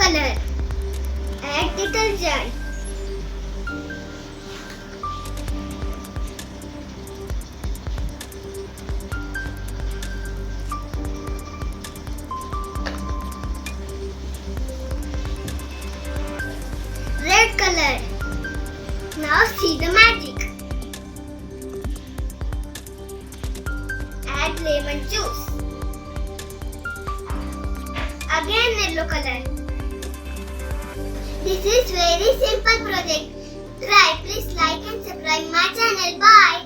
color. Add detergent. Red color. Now see the magic. Add lemon juice. Again yellow color. This is very simple project. Try. Please like and subscribe my channel. Bye.